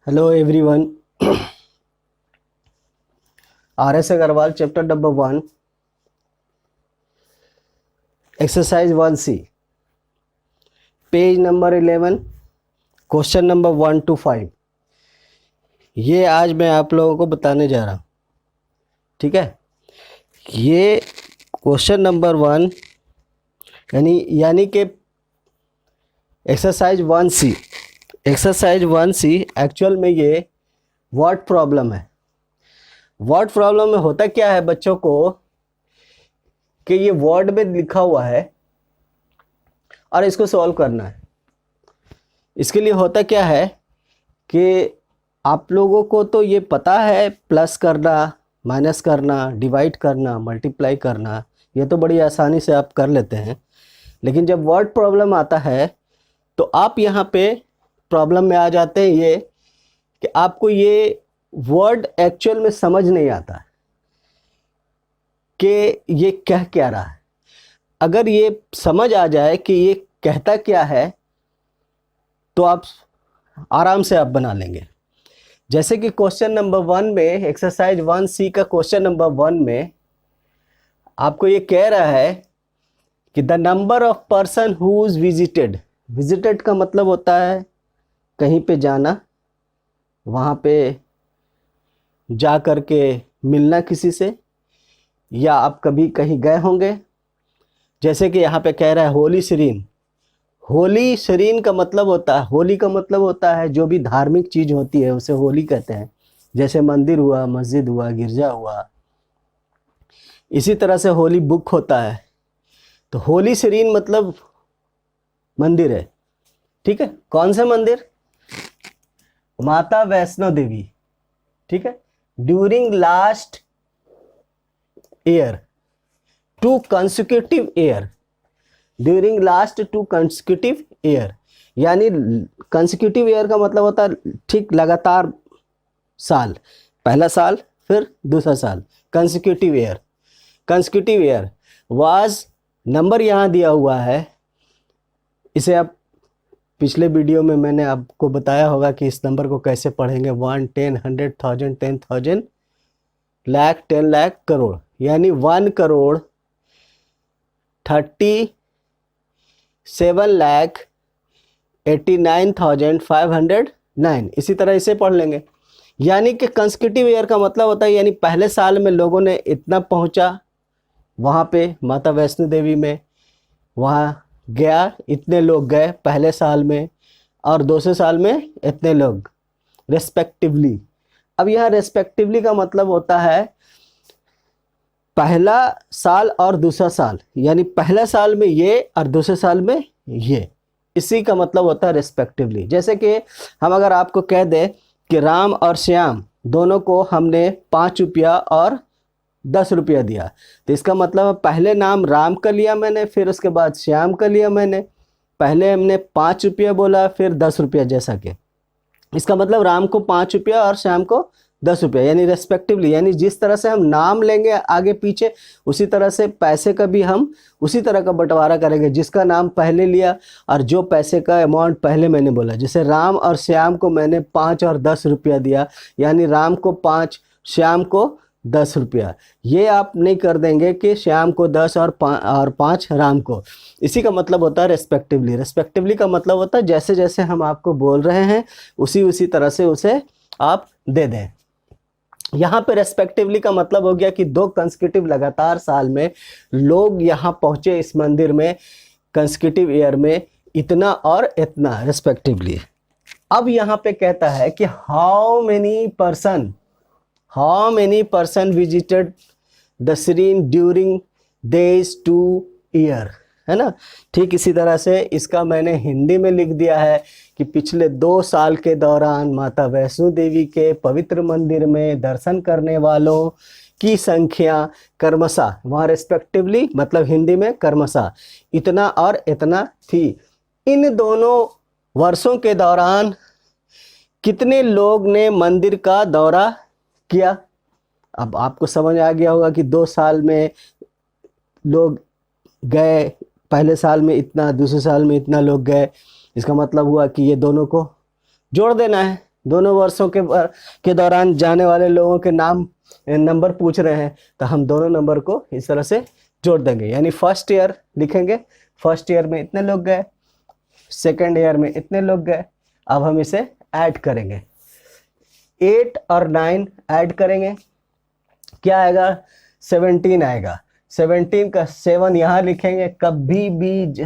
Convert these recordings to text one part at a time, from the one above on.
Hello everyone. R S. Agarwal chapter number 1 exercise 1C page number 11 question number 1 to 5 ये आज मैं आप लोगों को बताने जा रहा हूँ। ठीक है, ये क्वेश्चन नंबर 1 यानी कि एक्सरसाइज 1C एक्चुअल में ये वर्ड प्रॉब्लम है। वर्ड प्रॉब्लम में होता क्या है बच्चों को कि ये वर्ड में लिखा हुआ है और इसको सॉल्व करना है। इसके लिए होता क्या है कि आप लोगों को तो ये पता है, प्लस करना, माइनस करना, डिवाइड करना, मल्टीप्लाई करना, ये तो बड़ी आसानी से आप कर लेते हैं। लेकिन जब वर्ड प्रॉब्लम आता है तो आप यहाँ पे प्रॉब्लम में आ जाते हैं ये कि आपको ये वर्ड एक्चुअल में समझ नहीं आता कि ये कह क्या रहा है। अगर ये समझ आ जाए कि ये कहता क्या है तो आप आराम से आप बना लेंगे। जैसे कि क्वेश्चन नंबर 1 में, एक्सरसाइज 1C का क्वेश्चन नंबर 1 में आपको ये कह रहा है कि the number of person whose visited का मतलब होता है कहीं पे जाना, वहाँ पे जा कर के मिलना किसी से, या आप कभी कहीं गए होंगे। जैसे कि यहाँ पे कह रहा है होली शरीन का मतलब होता है, होली का मतलब होता है जो भी धार्मिक चीज़ होती है उसे होली कहते हैं। जैसे मंदिर हुआ, मस्जिद हुआ, गिरजा हुआ। इसी तरह से होली बुक होता है। तो होली शरीन मतलब मंदिर है। ठीक है, कौन से मंदिर? माता वैष्णो देवी। ठीक है, during last year 2 consecutive year, during last 2 consecutive year, यानी कंसिक्यूटिव ईयर का मतलब होता है ठीक लगातार साल, पहला साल फिर दूसरा साल, कंसिक्यूटिव ईयर वाज, नंबर यहाँ दिया हुआ है। इसे आप पिछले वीडियो में मैंने आपको बताया होगा कि इस नंबर को कैसे पढ़ेंगे। 1, 10, 100,000, 10,000, लाख, 10 लाख, करोड़, यानी 1,37,89,509। इसी तरह इसे पढ़ लेंगे। यानी कि कंसेक्यूटिव ईयर का मतलब होता है यानी पहले साल में लोगों ने इतना पहुंचा वहाँ पे माता वैष्णो देवी में, वहाँ गया, इतने लोग गए पहले साल में, और दूसरे साल में इतने लोग, रेस्पेक्टिवली। अब यहाँ रेस्पेक्टिवली का मतलब होता है पहला साल और दूसरा साल, यानी पहला साल में ये और दूसरे साल में ये, इसी का मतलब होता है रेस्पेक्टिवली। जैसे कि हम अगर आपको कह दें कि राम और श्याम दोनों को हमने 5 रुपया और 10 रुपया दिया, तो इसका मतलब पहले नाम राम का लिया मैंने, फिर उसके बाद श्याम का लिया मैंने। पहले हमने 5 रुपया बोला, फिर 10 रुपया, जैसा कि इसका मतलब राम को 5 रुपया और श्याम को 10 रुपया, यानी रेस्पेक्टिवली। यानी जिस तरह से हम नाम लेंगे आगे पीछे, उसी तरह से पैसे का भी हम उसी तरह का बंटवारा करेंगे, जिसका नाम पहले लिया और जो पैसे का अमाउंट पहले मैंने बोला। जैसे राम और श्याम को मैंने 5 और 10 रुपया दिया, यानी राम को 5, श्याम को 10 रुपया। ये आप नहीं कर देंगे कि श्याम को 10 और 5 राम को। इसी का मतलब होता है रेस्पेक्टिवली का मतलब होता है जैसे जैसे हम आपको बोल रहे हैं उसी तरह से उसे आप दे दें। यहाँ पे रेस्पेक्टिवली का मतलब हो गया कि 2 कंसेक्यूटिव लगातार साल में लोग यहाँ पहुँचे इस मंदिर में, कंसेक्यूटिव ईयर में इतना और इतना रेस्पेक्टिवली। अब यहाँ पे कहता है कि how many person visited the shrine during this 2 year, है ना। ठीक इसी तरह से इसका मैंने हिंदी में लिख दिया है कि पिछले 2 साल के दौरान माता वैष्णो देवी के पवित्र मंदिर में दर्शन करने वालों की संख्या क्रमशः, वहाँ रेस्पेक्टिवली मतलब हिंदी में क्रमशः इतना और इतना थी। इन दोनों वर्षों के दौरान कितने लोग ने मंदिर का दौरा किया? अब आपको समझ आ गया होगा कि 2 साल में लोग गए, पहले साल में इतना, दूसरे साल में इतना लोग गए। इसका मतलब हुआ कि ये दोनों को जोड़ देना है। दोनों वर्षों के दौरान जाने वाले लोगों के नाम नंबर पूछ रहे हैं, तो हम दोनों नंबर को इस तरह से जोड़ देंगे। यानी फर्स्ट ईयर लिखेंगे, फर्स्ट ईयर में इतने लोग गए, सेकेंड ईयर में इतने लोग गए। अब हम इसे ऐड करेंगे, 8 और 9 ऐड करेंगे, क्या आएगा? 17 आएगा। 17 का 7 यहाँ लिखेंगे। कभी भी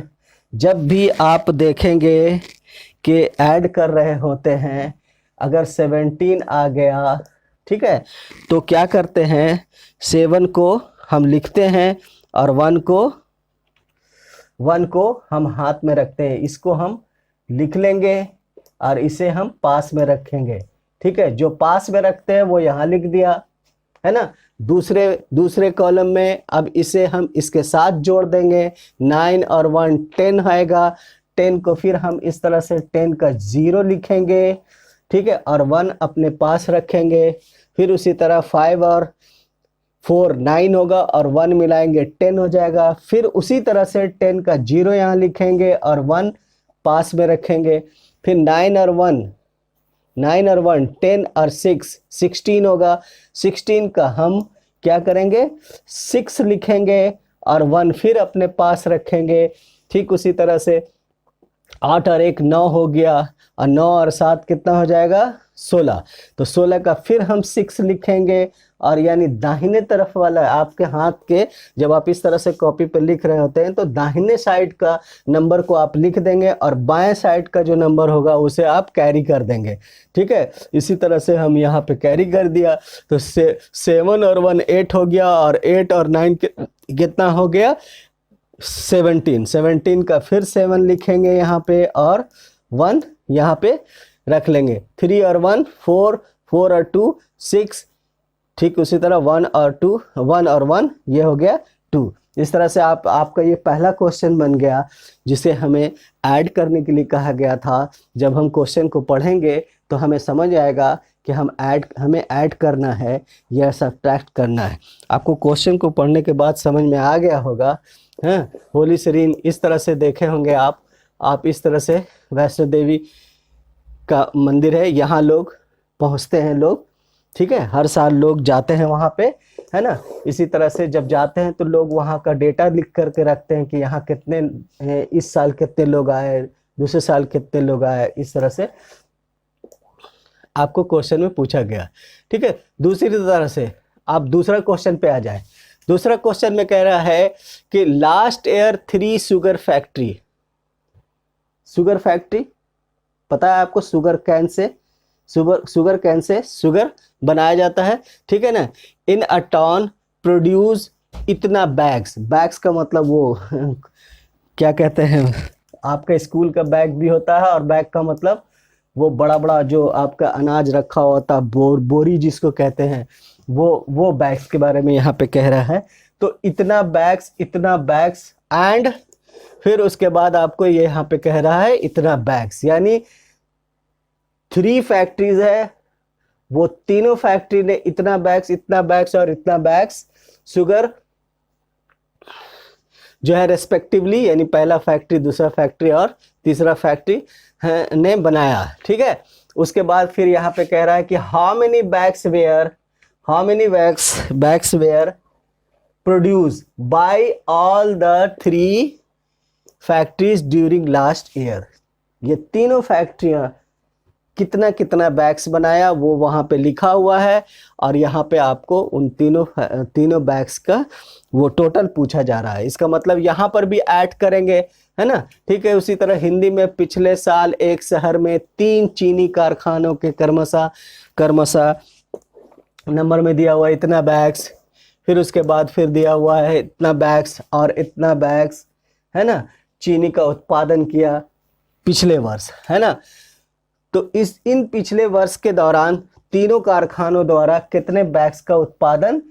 जब भी आप देखेंगे कि ऐड कर रहे होते हैं, अगर 17 आ गया, ठीक है, तो क्या करते हैं, 7 को हम लिखते हैं और 1 को हम हाथ में रखते हैं। इसको हम लिख लेंगे और इसे हम पास में रखेंगे, ठीक है। जो पास में रखते हैं वो यहाँ लिख दिया, है ना। दूसरे कॉलम में अब इसे हम इसके साथ जोड़ देंगे। 9 और 1 10 आएगा। 10 को फिर हम इस तरह से 10 का 0 लिखेंगे, ठीक है, और 1 अपने पास रखेंगे। फिर उसी तरह 5 और 4 9 होगा और 1 मिलाएंगे 10 हो जाएगा। फिर उसी तरह से 10 का 0 यहाँ लिखेंगे और 1 पास में रखेंगे। फिर 9 और 1 10 और 6 16 होगा। 16 का हम क्या करेंगे, 6 लिखेंगे और 1 फिर अपने पास रखेंगे। ठीक उसी तरह से 8 और 1 9 हो गया और 9 और 7 कितना हो जाएगा, 16। तो 16 का फिर हम 6 लिखेंगे और यानी दाहिने तरफ वाला आपके हाथ के, जब आप इस तरह से कॉपी पे लिख रहे होते हैं तो दाहिने साइड का नंबर को आप लिख देंगे और बाएं साइड का जो नंबर होगा उसे आप कैरी कर देंगे, ठीक है। इसी तरह से हम यहाँ पे कैरी कर दिया तो 7 और 1 8 हो गया और 8 और 9 कितना हो गया, 17 का फिर 7 लिखेंगे यहाँ पे और 1 यहाँ पे रख लेंगे। 3 और 1 4 4 और 2 6, ठीक उसी तरह 1 और 1 ये हो गया 2। इस तरह से आपका ये पहला क्वेश्चन बन गया जिसे हमें ऐड करने के लिए कहा गया था। जब हम क्वेश्चन को पढ़ेंगे तो हमें समझ आएगा कि हमें ऐड करना है या सब्ट्रैक्ट करना है। आपको क्वेश्चन को पढ़ने के बाद समझ में आ गया होगा। हाँ, होली सरीन इस तरह से देखे होंगे आप इस तरह से वैष्णो देवी का मंदिर है, यहाँ लोग पहुँचते हैं लोग, ठीक है, हर साल लोग जाते हैं वहाँ पे, है ना। इसी तरह से जब जाते हैं तो लोग वहाँ का डेटा लिख करके रखते हैं कि यहाँ कितने इस साल कितने लोग आए, दूसरे साल कितने लोग आए। इस तरह से आपको क्वेश्चन में पूछा गया, ठीक है। दूसरी तरह से आप दूसरा क्वेश्चन पे आ जाए। दूसरा क्वेश्चन में कह रहा है कि लास्ट ईयर 3 शुगर फैक्ट्री पता है आपको, शुगर कैन से शुगर बनाया जाता है, ठीक है ना। इन अ टन प्रोड्यूस इतना बैग्स का मतलब वो क्या कहते हैं, आपका स्कूल का बैग भी होता है और बैग का मतलब वो बड़ा बड़ा जो आपका अनाज रखा होता है, बोरी जिसको कहते हैं, वो बैग्स के बारे में यहाँ पे कह रहा है। तो इतना बैग्स एंड फिर उसके बाद आपको ये यहाँ पे कह रहा है इतना बैग्स, यानी 3 फैक्ट्रीज है, वो तीनों फैक्ट्री ने इतना बैग्स और इतना बैग्स शुगर जो है रेस्पेक्टिवली, यानी पहला फैक्ट्री, दूसरा फैक्ट्री और तीसरा फैक्ट्री ने बनाया, ठीक है। उसके बाद फिर यहाँ पे कह रहा है कि how many bags were produce by all the 3 factories during last year. ये तीनों फैक्ट्रियां कितना बैग्स बनाया वो वहाँ पे लिखा हुआ है और यहाँ पे आपको उन तीनों बैग्स का वो टोटल पूछा जा रहा है। इसका मतलब यहाँ पर भी ऐड करेंगे, है ना, ठीक है। उसी तरह हिंदी में पिछले साल एक शहर में 3 चीनी कारखानों के कर्मशा नंबर में दिया हुआ इतना बैग्स, फिर उसके बाद फिर दिया हुआ है इतना बैग्स और इतना बैग्स, है ना, चीनी का उत्पादन किया पिछले वर्ष, है ना। तो इन पिछले वर्ष के दौरान तीनों कारखानों द्वारा कितने बैग्स का उत्पादन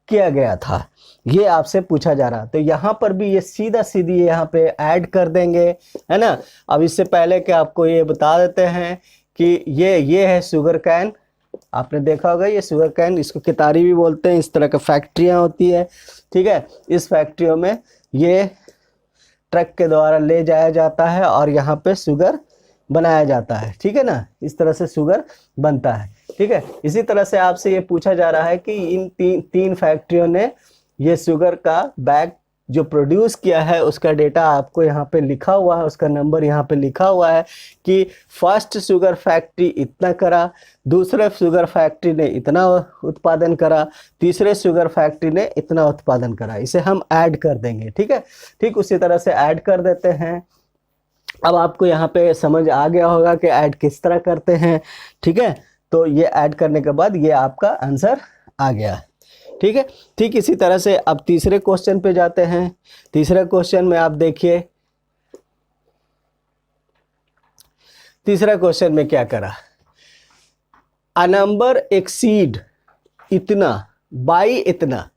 किया गया था, ये आपसे पूछा जा रहा। तो यहाँ पर भी ये सीधी यहाँ पे ऐड कर देंगे, है ना। अब इससे पहले कि आपको ये बता देते हैं कि ये है शुगर कैन। आपने देखा होगा ये शुगर कैन, इसको कितारी भी बोलते हैं। इस तरह की फैक्ट्रियाँ होती है, ठीक है। इस फैक्ट्रियों में ये ट्रक के द्वारा ले जाया जाता है और यहाँ पे शुगर बनाया जाता है, ठीक है ना, इस तरह से शुगर बनता है, ठीक है। इसी तरह से आपसे ये पूछा जा रहा है कि इन तीन फैक्ट्रियों ने ये शुगर का बैग जो प्रोड्यूस किया है उसका डेटा आपको यहाँ पे लिखा हुआ है, उसका नंबर यहाँ पे लिखा हुआ है कि फर्स्ट शुगर फैक्ट्री इतना करा, दूसरे शुगर फैक्ट्री ने इतना उत्पादन करा, तीसरे शुगर फैक्ट्री ने इतना उत्पादन करा। इसे हम ऐड कर देंगे, ठीक है। ठीक उसी तरह से ऐड कर देते हैं। अब आपको यहाँ पे समझ आ गया होगा कि ऐड किस तरह करते हैं, ठीक है। तो ये ऐड करने के बाद ये आपका आंसर आ गया, ठीक है। ठीक इसी तरह से अब तीसरे क्वेश्चन पे जाते हैं। तीसरे क्वेश्चन में आप देखिए, तीसरा क्वेश्चन में क्या करा, अ नंबर एक्सीड इतना बाई इतना,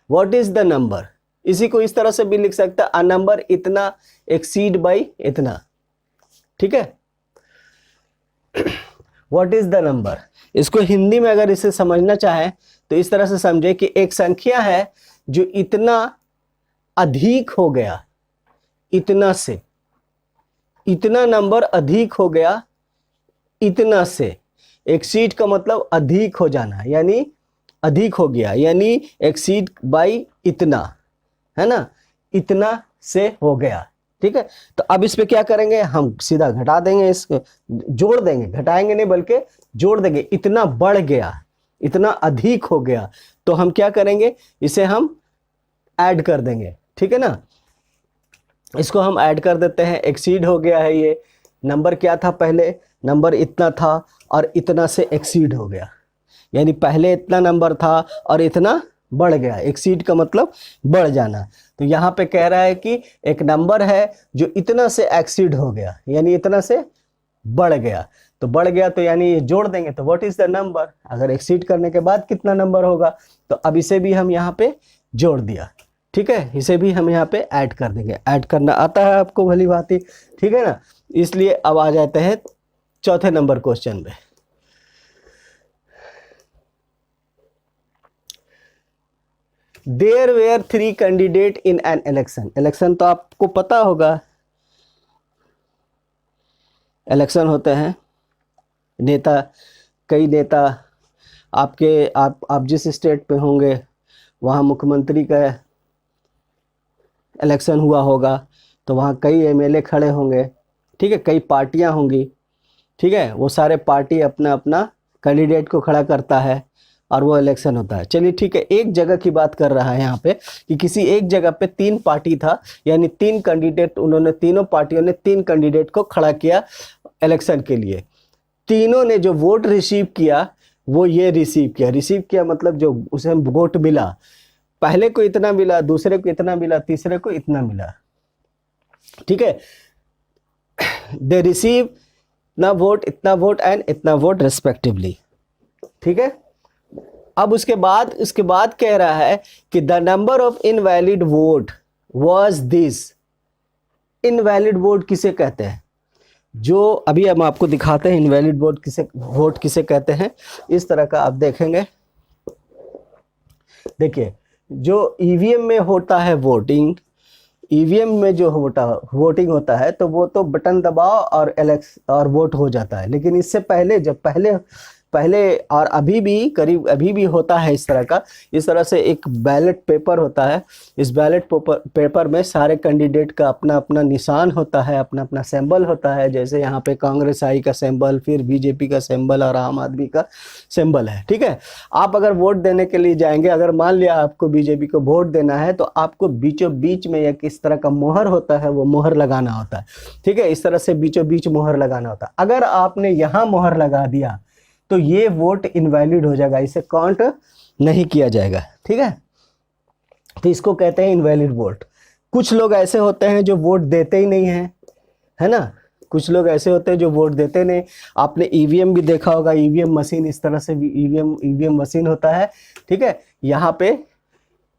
व्हाट इज द नंबर। इसी को इस तरह से भी लिख सकता है, अ नंबर इतना एक्सीड बाई इतना, ठीक है। व्हाट इज द नंबर, इसको हिंदी में अगर इसे समझना चाहें तो इस तरह से समझे कि एक संख्या है जो इतना अधिक हो गया, इतना से, इतना नंबर अधिक हो गया इतना से। एक्सीड का मतलब अधिक हो जाना, यानी अधिक हो गया, यानी एक्सीड बाई इतना, है ना, इतना से हो गया, ठीक है। तो अब इस पे क्या करेंगे, हम सीधा घटा देंगे, इसको जोड़ देंगे, घटाएंगे नहीं बल्कि जोड़ देंगे। इतना बढ़ गया, इतना अधिक हो गया, तो हम क्या करेंगे, इसे हम ऐड कर देंगे, ठीक है ना। इसको हम ऐड कर देते हैं। एक्सीड हो गया है, ये नंबर क्या था, पहले नंबर इतना था और इतना से एक्सीड हो गया, यानी पहले इतना नंबर था और इतना बढ़ गया। एक्सीड का मतलब बढ़ जाना। तो यहाँ पे कह रहा है कि एक नंबर है जो इतना से एक्सीड हो गया, यानी इतना से बढ़ गया। तो बढ़ गया तो यानी ये जोड़ देंगे, तो व्हाट इज द नंबर, अगर एक्सीड करने के बाद कितना नंबर होगा। तो अब इसे भी हम यहाँ पे जोड़ दिया, ठीक है, इसे भी हम यहाँ पे ऐड कर देंगे। ऐड करना आता है आपको भली भांति, ठीक है ना। इसलिए अब आ जाते हैं चौथे नंबर क्वेश्चन पे। There were 3 candidate in an election. Election तो आपको पता होगा, इलेक्शन होते हैं, नेता, कई नेता आपके आप जिस स्टेट पे होंगे वहाँ मुख्यमंत्री का इलेक्शन हुआ होगा, तो वहाँ कई एमएलए खड़े होंगे, ठीक है, कई पार्टियाँ होंगी, ठीक है। वो सारे पार्टी अपना अपना कैंडिडेट को खड़ा करता है और वो इलेक्शन होता है। चलिए ठीक है, एक जगह की बात कर रहा है यहाँ पे कि किसी एक जगह पे 3 पार्टी था, यानी 3 कैंडिडेट, उन्होंने तीनों पार्टियों ने 3 कैंडिडेट को खड़ा किया इलेक्शन के लिए। तीनों ने जो वोट रिसीव किया वो ये रिसीव किया मतलब जो उसे वोट मिला, पहले को इतना मिला, दूसरे को इतना मिला, तीसरे को इतना मिला, ठीक है। दे रिसीव ना वोट, इतना वोट एंड इतना वोट रेस्पेक्टिवली, ठीक है। अब उसके बाद कह रहा है कि the number of invalid vote was this. Invalid vote किसे कहते हैं, जो अभी हम आपको दिखाते हैं इनवैलिड वोट किसे कहते हैं। इस तरह का आप देखेंगे, देखिए जो ईवीएम में होता है वोटिंग, ईवीएम में जो वोटिंग होता है तो वो तो बटन दबाओ और वोट हो जाता है। लेकिन इससे पहले पहले और अभी भी होता है इस तरह से एक बैलेट पेपर होता है। इस बैलेट पेपर में सारे कैंडिडेट का अपना अपना निशान होता है, अपना अपना सिंबल होता है। जैसे यहाँ पे कांग्रेस आई का सिंबल, फिर बीजेपी का सिंबल और आम आदमी का सिंबल है, ठीक है। आप अगर वोट देने के लिए जाएंगे, अगर मान लिया आपको बीजेपी को वोट देना है, तो आपको बीचों बीच में एक इस तरह का मोहर होता है, वो मोहर लगाना होता है, ठीक है। इस तरह से बीचों बीच मोहर लगाना होता है। अगर आपने यहाँ मोहर लगा दिया तो ये वोट इनवैलिड हो जाएगा, इसे काउंट नहीं किया जाएगा, ठीक है। तो इसको कहते हैं इनवैलिड वोट। कुछ लोग ऐसे होते हैं जो वोट देते ही नहीं हैं, है ना। कुछ लोग ऐसे होते हैं जो वोट देते नहीं। आपने ईवीएम भी देखा होगा, ईवीएम मशीन, इस तरह से ईवीएम मशीन होता है, ठीक है। यहाँ पे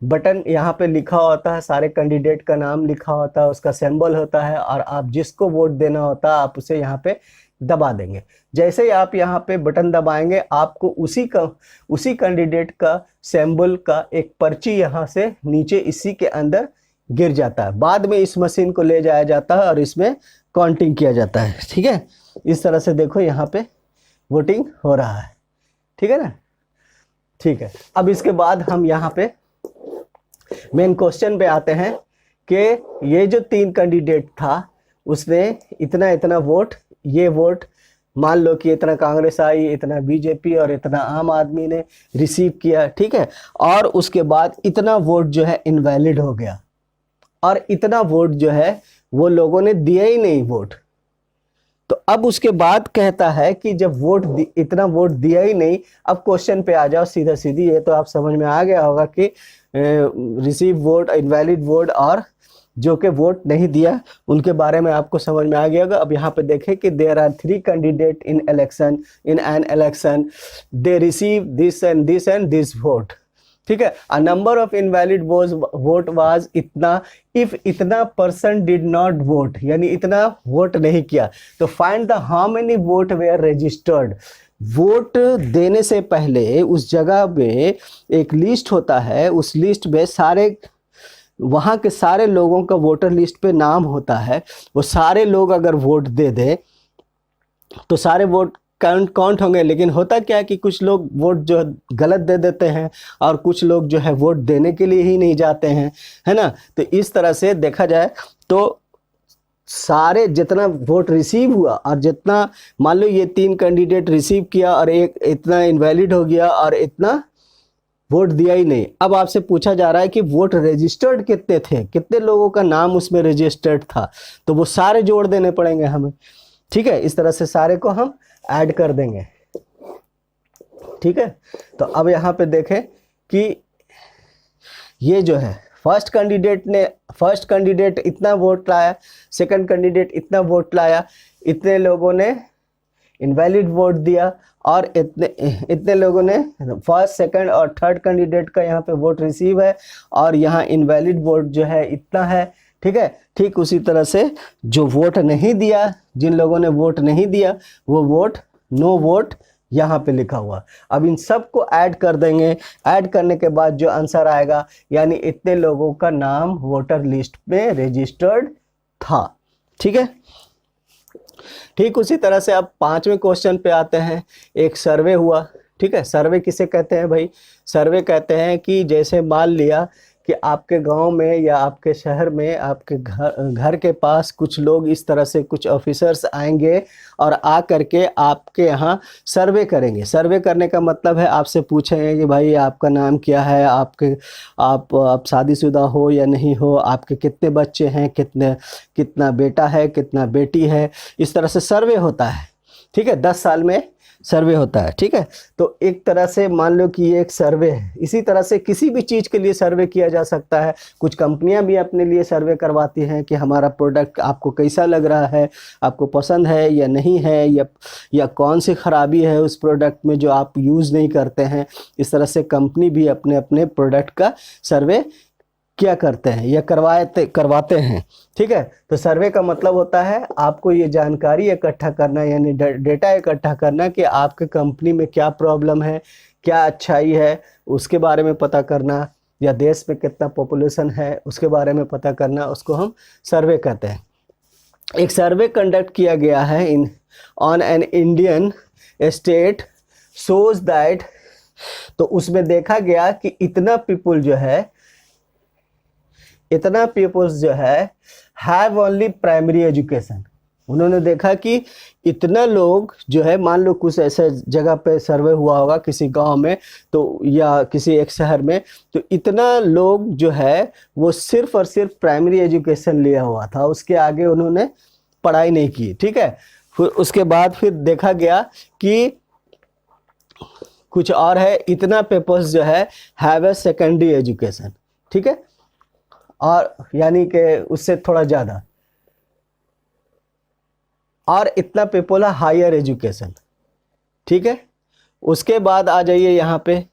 बटन, यहाँ पे लिखा होता है, सारे कैंडिडेट का नाम लिखा होता है, उसका सिंबल होता है, और आप जिसको वोट देना होता है आप उसे यहाँ पे दबा देंगे। जैसे ही आप यहाँ पे बटन दबाएंगे, आपको उसी कैंडिडेट का सिंबल का एक पर्ची यहाँ से नीचे इसी के अंदर गिर जाता है। बाद में इस मशीन को ले जाया जाता है और इसमें काउंटिंग किया जाता है। ठीक है, इस तरह से देखो यहाँ पे वोटिंग हो रहा है। ठीक है ना, ठीक है। अब इसके बाद हम यहाँ पे मेन क्वेश्चन पे आते हैं कि ये जो 3 कैंडिडेट था उसने इतना इतना वोट, ये वोट मान लो कि इतना कांग्रेस आई, इतना बीजेपी और इतना आम आदमी ने रिसीव किया। ठीक है, और उसके बाद इतना वोट जो है इनवैलिड हो गया और इतना वोट जो है वो लोगों ने दिया ही नहीं वोट। तो अब उसके बाद कहता है कि जब इतना वोट दिया ही नहीं, अब क्वेश्चन पे आ जाओ सीधा सीधी। ये तो आप समझ में आ गया होगा कि रिसीव वोट, इनवैलिड वोट और जो कि वोट नहीं दिया उनके बारे में आपको समझ में आ गया होगा। अब यहाँ पे देखें कि there are 3 candidate in an election, they receive this and this vote. ठीक है, a number of invalid vote was इतना, इफ इतना पर्सन डिड नॉट वोट, यानी इतना वोट नहीं किया। तो find the how many vote were registered. Vote देने से पहले उस जगह में एक लिस्ट होता है, उस लिस्ट में सारे वहाँ के सारे लोगों का वोटर लिस्ट पे नाम होता है। वो सारे लोग अगर वोट दे दे तो सारे वोट काउंट होंगे। लेकिन होता क्या है कि कुछ लोग वोट जो गलत दे देते हैं और कुछ लोग जो है वोट देने के लिए ही नहीं जाते हैं, है ना। तो इस तरह से देखा जाए तो सारे जितना वोट रिसीव हुआ और जितना, मान लो ये 3 कैंडिडेट रिसीव किया और एक इतना इनवैलिड हो गया और इतना वोट दिया ही नहीं। अब आपसे पूछा जा रहा है कि वोट रजिस्टर्ड कितने थे, कितने लोगों का नाम उसमें रजिस्टर्ड था, तो वो सारे जोड़ देने पड़ेंगे हमें। ठीक है, इस तरह से सारे को हम ऐड कर देंगे। ठीक है, तो अब यहाँ पे देखें कि ये जो है फर्स्ट कैंडिडेट इतना वोट लाया, सेकंड कैंडिडेट इतना वोट लाया, इतने लोगों ने इनवैलिड वोट दिया और इतने लोगों ने फर्स्ट, सेकंड और थर्ड कैंडिडेट का यहाँ पे वोट रिसीव है और यहाँ इनवैलिड वोट जो है इतना है। ठीक है, ठीक उसी तरह से जो वोट नहीं दिया, जिन लोगों ने वोट नहीं दिया वो वोट, नो वोट यहाँ पे लिखा हुआ। अब इन सब को ऐड कर देंगे। ऐड करने के बाद जो आंसर आएगा, यानी इतने लोगों का नाम वोटर लिस्ट में रजिस्टर्ड था। ठीक है, ठीक उसी तरह से अब 5वें क्वेश्चन पे आते हैं। एक सर्वे हुआ। ठीक है, सर्वे किसे कहते हैं भाई? सर्वे कहते हैं कि जैसे मान लिया कि आपके गांव में या आपके शहर में, आपके घर के पास कुछ लोग इस तरह से, कुछ ऑफिसर्स आएंगे और आ करके आपके यहाँ सर्वे करेंगे। सर्वे करने का मतलब है आपसे पूछेंगे कि भाई आपका नाम क्या है, आप शादीशुदा हो या नहीं हो, आपके कितने बच्चे हैं, कितना बेटा है, कितना बेटी है। इस तरह से सर्वे होता है। ठीक है, 10 साल में सर्वे होता है। ठीक है, तो एक तरह से मान लो कि ये एक सर्वे है। इसी तरह से किसी भी चीज़ के लिए सर्वे किया जा सकता है। कुछ कंपनियां भी अपने लिए सर्वे करवाती हैं कि हमारा प्रोडक्ट आपको कैसा लग रहा है, आपको पसंद है या नहीं है, या कौन सी खराबी है उस प्रोडक्ट में जो आप यूज़ नहीं करते हैं। इस तरह से कंपनी भी अपने अपने प्रोडक्ट का सर्वे क्या करते हैं या करवाते हैं। ठीक है, तो सर्वे का मतलब होता है आपको ये जानकारी इकट्ठा करना, यानी डेटा इकट्ठा करना कि आपके कंपनी में क्या प्रॉब्लम है, क्या अच्छाई है, उसके बारे में पता करना, या देश में कितना पॉपुलेशन है उसके बारे में पता करना, उसको हम सर्वे कहते हैं। एक सर्वे कंडक्ट किया गया है on an Indian state shows that, तो उसमें देखा गया कि इतना पीपल्स जो है हैव ओनली प्राइमरी एजुकेशन। उन्होंने देखा कि इतना लोग जो है, मान लो कुछ ऐसे जगह पे सर्वे हुआ होगा किसी गांव में तो, या किसी एक शहर में, तो इतना लोग जो है वो सिर्फ और सिर्फ प्राइमरी एजुकेशन लिया हुआ था, उसके आगे उन्होंने पढ़ाई नहीं की। ठीक है, फिर उसके बाद फिर देखा गया कि कुछ और है, इतना पीपल्स जो है हैव ए सेकेंडरी एजुकेशन। ठीक है, और यानी कि उससे थोड़ा ज़्यादा, और इतना पीपल है हायर एजुकेशन। ठीक है, उसके बाद आ जाइए यहाँ पे,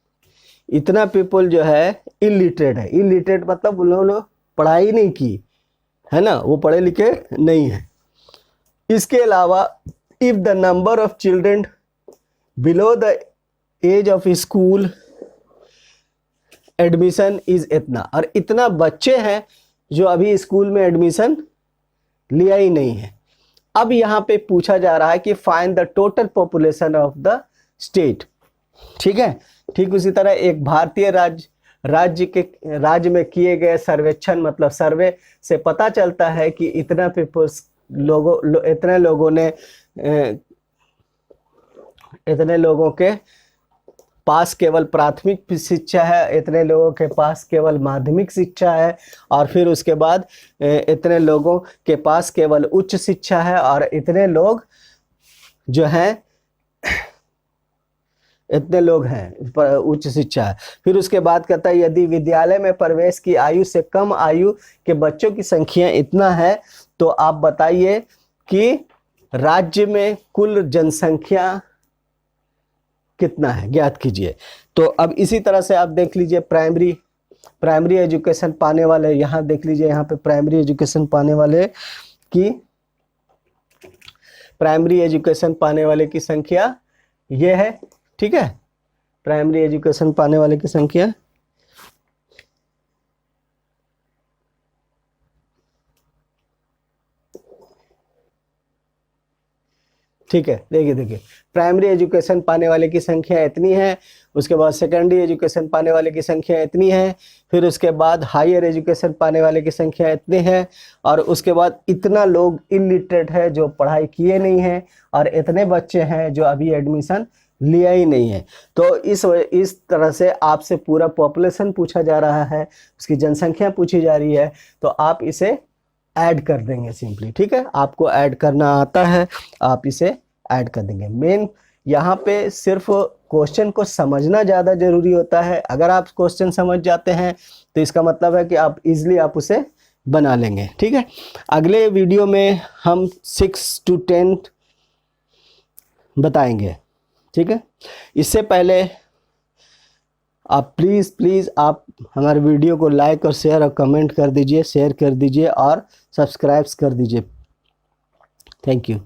इतना पीपल जो है इलिटरेट है। इलिटरेट मतलब उन्होंने पढ़ाई नहीं की है ना, वो पढ़े लिखे नहीं है। इसके अलावा if the number of children below the age of school admission is इतना, और इतना बच्चे हैं जो अभी स्कूल में एडमिशन लिया ही नहीं है। अब यहाँ पे पूछा जा रहा है कि find the total population of the state. ठीक है, ठीक उसी तरह एक भारतीय राज्य में किए गए सर्वेक्षण, मतलब सर्वे से पता चलता है कि इतना इतने लोगों के पास केवल प्राथमिक शिक्षा है, इतने लोगों के पास केवल माध्यमिक शिक्षा है, और फिर उसके बाद इतने लोगों के पास केवल उच्च शिक्षा है, और इतने लोग जो हैं इतने लोग हैं उच्च शिक्षा है। फिर उसके बाद कहता है यदि विद्यालय में प्रवेश की आयु से कम आयु के बच्चों की संख्या इतना है तो आप बताइए कि राज्य में कुल जनसंख्या कितना है, ज्ञात कीजिए। तो अब इसी तरह से आप देख लीजिए प्राइमरी एजुकेशन पाने वाले, यहाँ देख लीजिए, यहाँ पे प्राइमरी एजुकेशन पाने वाले की संख्या ये है। ठीक है, प्राइमरी एजुकेशन पाने वाले की संख्या ठीक है, देखिए प्राइमरी एजुकेशन पाने वाले की संख्या इतनी है, उसके बाद सेकेंडरी एजुकेशन पाने वाले की संख्या इतनी है, फिर उसके बाद हायर एजुकेशन पाने वाले की संख्या इतनी है, और उसके बाद इतना लोग इलिटरेट है जो पढ़ाई किए नहीं हैं, और इतने बच्चे हैं जो अभी एडमिशन लिया ही नहीं है। तो इस तरह से आपसे पूरा पॉपुलेशन पूछा जा रहा है, उसकी जनसंख्या पूछी जा रही है, तो आप इसे ऐड कर देंगे सिंपली। ठीक है, आपको ऐड करना आता है, आप इसे ऐड कर देंगे। मेन यहाँ पे सिर्फ क्वेश्चन को समझना ज़्यादा जरूरी होता है। अगर आप क्वेश्चन समझ जाते हैं तो इसका मतलब है कि आप इजीली आप उसे बना लेंगे। ठीक है, अगले वीडियो में हम 6 to 10 बताएंगे। ठीक है, इससे पहले आप प्लीज़ आप हमारे वीडियो को लाइक और शेयर और कमेंट कर दीजिए, शेयर कर दीजिए और सब्सक्राइब कर दीजिए। Thank you.